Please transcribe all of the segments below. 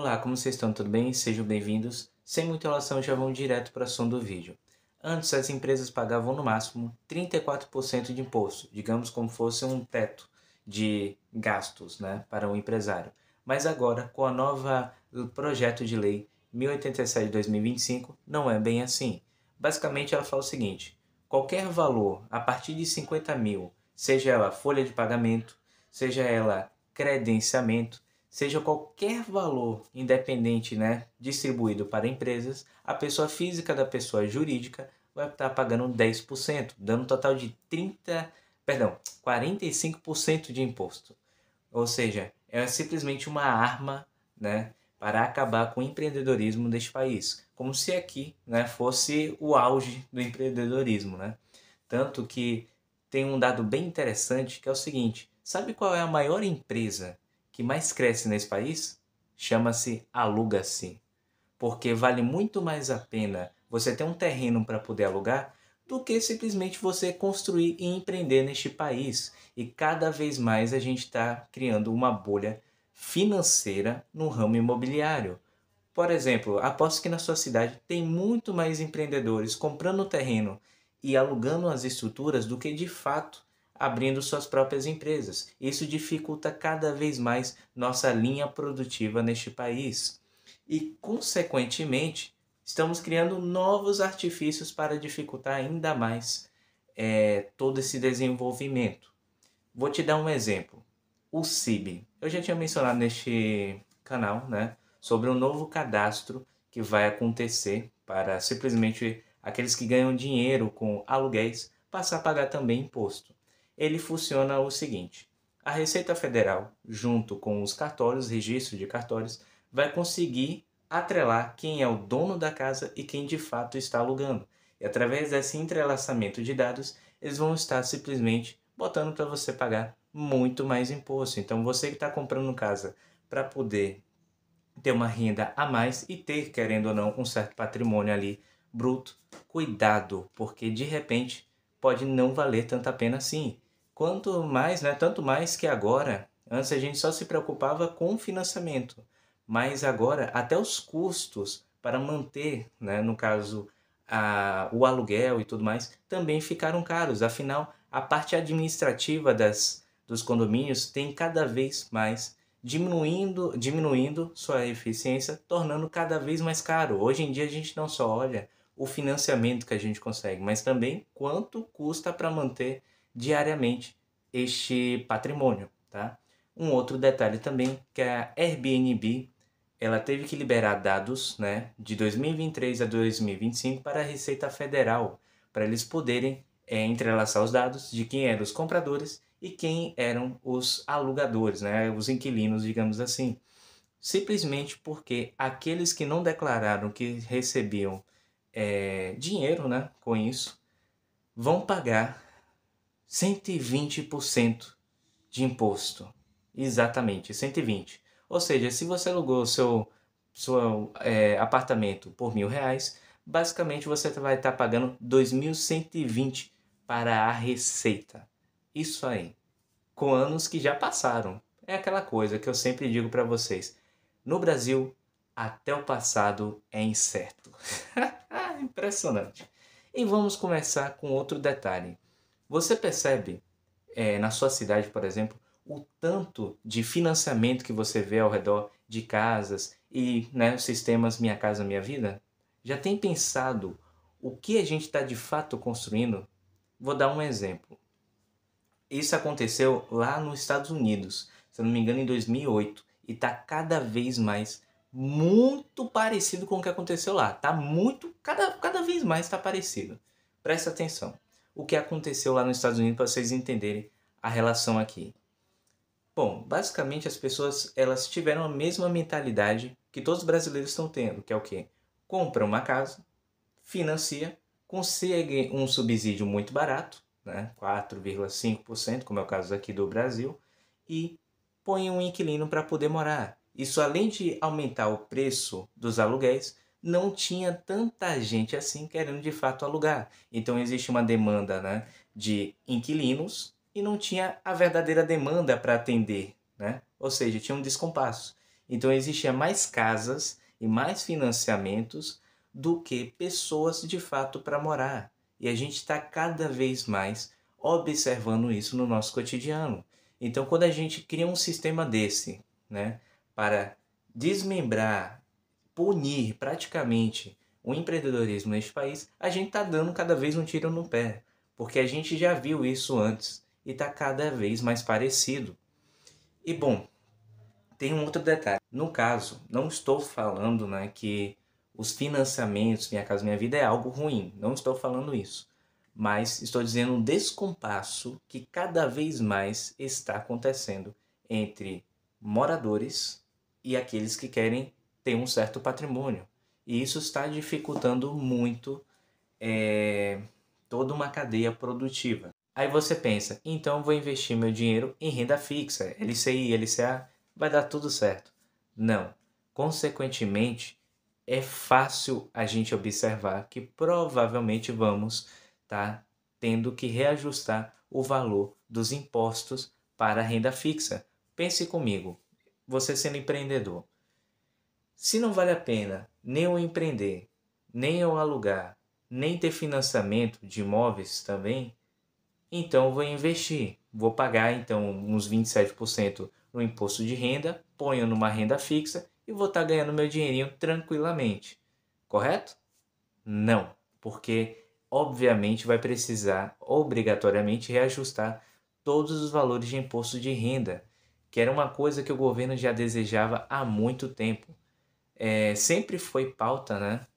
Olá, como vocês estão? Tudo bem? Sejam bem-vindos. Sem muita enrolação, já vamos direto para o assunto do vídeo. Antes, as empresas pagavam no máximo 34% de imposto, digamos como fosse um teto de gastos, né, para um empresário. Mas agora, com a nova projeto de lei 1087 de 2025, não é bem assim. Basicamente, ela fala o seguinte: qualquer valor a partir de 50 mil, seja ela folha de pagamento, seja ela credenciamento, seja qualquer valor independente, né, distribuído para empresas, a pessoa física da pessoa jurídica vai estar pagando 10%, dando um total de 45% de imposto. Ou seja, é simplesmente uma arma, né, para acabar com o empreendedorismo deste país. Como se aqui, né, fosse o auge do empreendedorismo, né? Tanto que tem um dado bem interessante que é o seguinte: sabe qual é a maior empresa que mais cresce nesse país? Chama-se Aluga-se. Porque vale muito mais a pena você ter um terreno para poder alugar do que simplesmente você construir e empreender neste país. E cada vez mais a gente está criando uma bolha financeira no ramo imobiliário. Por exemplo, aposto que na sua cidade tem muito mais empreendedores comprando terreno e alugando as estruturas do que de fato abrindo suas próprias empresas. Isso dificulta cada vez mais nossa linha produtiva neste país. E, consequentemente, estamos criando novos artifícios para dificultar ainda mais todo esse desenvolvimento. Vou te dar um exemplo. O CIB. Eu já tinha mencionado neste canal, né, sobre um novo cadastro que vai acontecer para simplesmente aqueles que ganham dinheiro com aluguéis passar a pagar também imposto. Ele funciona o seguinte: a Receita Federal, junto com os cartórios, registros de cartórios, vai conseguir atrelar quem é o dono da casa e quem de fato está alugando. E através desse entrelaçamento de dados, eles vão estar simplesmente botando para você pagar muito mais imposto. Então, você que está comprando casa para poder ter uma renda a mais e ter, querendo ou não, um certo patrimônio ali bruto, cuidado, porque de repente pode não valer tanta a pena assim. Quanto mais, né, tanto mais que agora, antes a gente só se preocupava com o financiamento, mas agora até os custos para manter, né, no caso, o aluguel e tudo mais, também ficaram caros. Afinal, a parte administrativa dos condomínios tem cada vez mais diminuindo sua eficiência, tornando cada vez mais caro. Hoje em dia a gente não só olha o financiamento que a gente consegue, mas também quanto custa para manter diariamente este patrimônio, tá? Um outro detalhe também que a Airbnb ela teve que liberar dados, né, de 2023 a 2025 para a Receita Federal, para eles poderem entrelaçar os dados de quem eram os compradores e quem eram os alugadores, né, os inquilinos, digamos assim. Simplesmente porque aqueles que não declararam que recebiam dinheiro, né, com isso, vão pagar 120% de imposto. Exatamente, 120. Ou seja, se você alugou seu apartamento por R$ 1.000, basicamente você vai estar pagando 2.120 para a Receita. Isso aí, com anos que já passaram. É aquela coisa que eu sempre digo para vocês. No Brasil, até o passado é incerto. Impressionante. E vamos começar com outro detalhe. Você percebe, na sua cidade, por exemplo, o tanto de financiamento que você vê ao redor de casas e, né, os sistemas Minha Casa Minha Vida? Já tem pensado o que a gente está de fato construindo? Vou dar um exemplo. Isso aconteceu lá nos Estados Unidos, se eu não me engano, em 2008, e está cada vez mais muito parecido com o que aconteceu lá. Tá muito, cada vez mais está parecido. Presta atenção. O que aconteceu lá nos Estados Unidos para vocês entenderem a relação aqui. Bom, basicamente as pessoas elas tiveram a mesma mentalidade que todos os brasileiros estão tendo, que é o quê? Compra uma casa, financia, consegue um subsídio muito barato, né? 4,5%, como é o caso aqui do Brasil, e põe um inquilino para poder morar. Isso, além de aumentar o preço dos aluguéis, não tinha tanta gente assim querendo de fato alugar. Então existe uma demanda, né, de inquilinos e não tinha a verdadeira demanda para atender, né? Ou seja, tinha um descompasso. Então existia mais casas e mais financiamentos do que pessoas de fato para morar. E a gente está cada vez mais observando isso no nosso cotidiano. Então, quando a gente cria um sistema desse, né, para desmembrar, punir praticamente o empreendedorismo neste país, a gente está dando cada vez um tiro no pé, porque a gente já viu isso antes e está cada vez mais parecido. E bom, tem um outro detalhe. No caso, não estou falando, né, que os financiamentos Minha Casa Minha Vida é algo ruim. Não estou falando isso. Mas estou dizendo um descompasso que cada vez mais está acontecendo entre moradores e aqueles que querem ter um certo patrimônio. E isso está dificultando muito toda uma cadeia produtiva. Aí você pensa, então eu vou investir meu dinheiro em renda fixa, LCI, LCA, vai dar tudo certo. Não. Consequentemente, é fácil a gente observar que provavelmente vamos estar tendo que reajustar o valor dos impostos para a renda fixa. Pense comigo, você sendo empreendedor. Se não vale a pena nem eu empreender, nem eu alugar, nem ter financiamento de imóveis também, então eu vou investir. Vou pagar então uns 27% no imposto de renda, ponho numa renda fixa e vou estar ganhando meu dinheirinho tranquilamente. Correto? Não, porque obviamente vai precisar obrigatoriamente reajustar todos os valores de imposto de renda, que era uma coisa que o governo já desejava há muito tempo. Sempre foi pauta,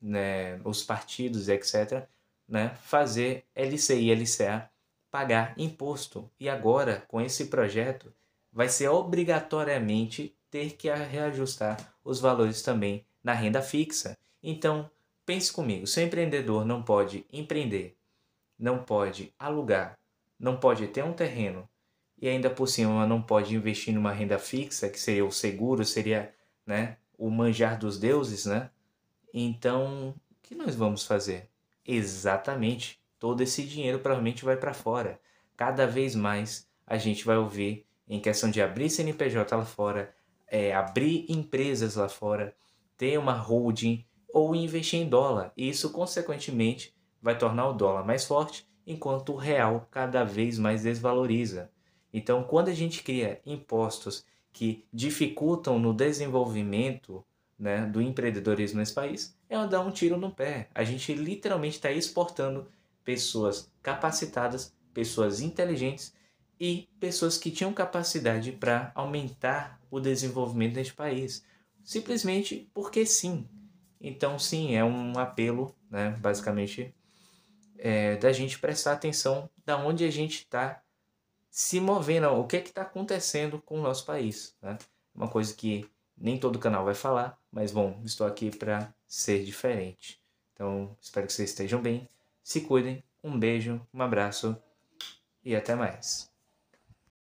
os partidos, etc., né, fazer LCI e LCA pagar imposto. E agora, com esse projeto, vai ser obrigatoriamente ter que reajustar os valores também na renda fixa. Então, pense comigo, se o empreendedor não pode empreender, não pode alugar, não pode ter um terreno e ainda por cima não pode investir numa renda fixa, que seria o seguro, seria, né, o manjar dos deuses, né? Então, o que nós vamos fazer? Exatamente, todo esse dinheiro provavelmente vai para fora. Cada vez mais a gente vai ouvir em questão de abrir CNPJ lá fora, abrir empresas lá fora, ter uma holding ou investir em dólar. E isso, consequentemente, vai tornar o dólar mais forte, enquanto o real cada vez mais desvaloriza. Então, quando a gente cria impostos que dificultam no desenvolvimento, né, do empreendedorismo nesse país, é dar um tiro no pé. A gente literalmente está exportando pessoas capacitadas, pessoas inteligentes e pessoas que tinham capacidade para aumentar o desenvolvimento deste país. Simplesmente porque sim. Então, sim, é um apelo, né, basicamente, da gente prestar atenção da onde a gente está se movendo, o que está acontecendo com o nosso país. Né? Uma coisa que nem todo canal vai falar, mas bom, estou aqui para ser diferente. Então, espero que vocês estejam bem, se cuidem, um beijo, um abraço e até mais.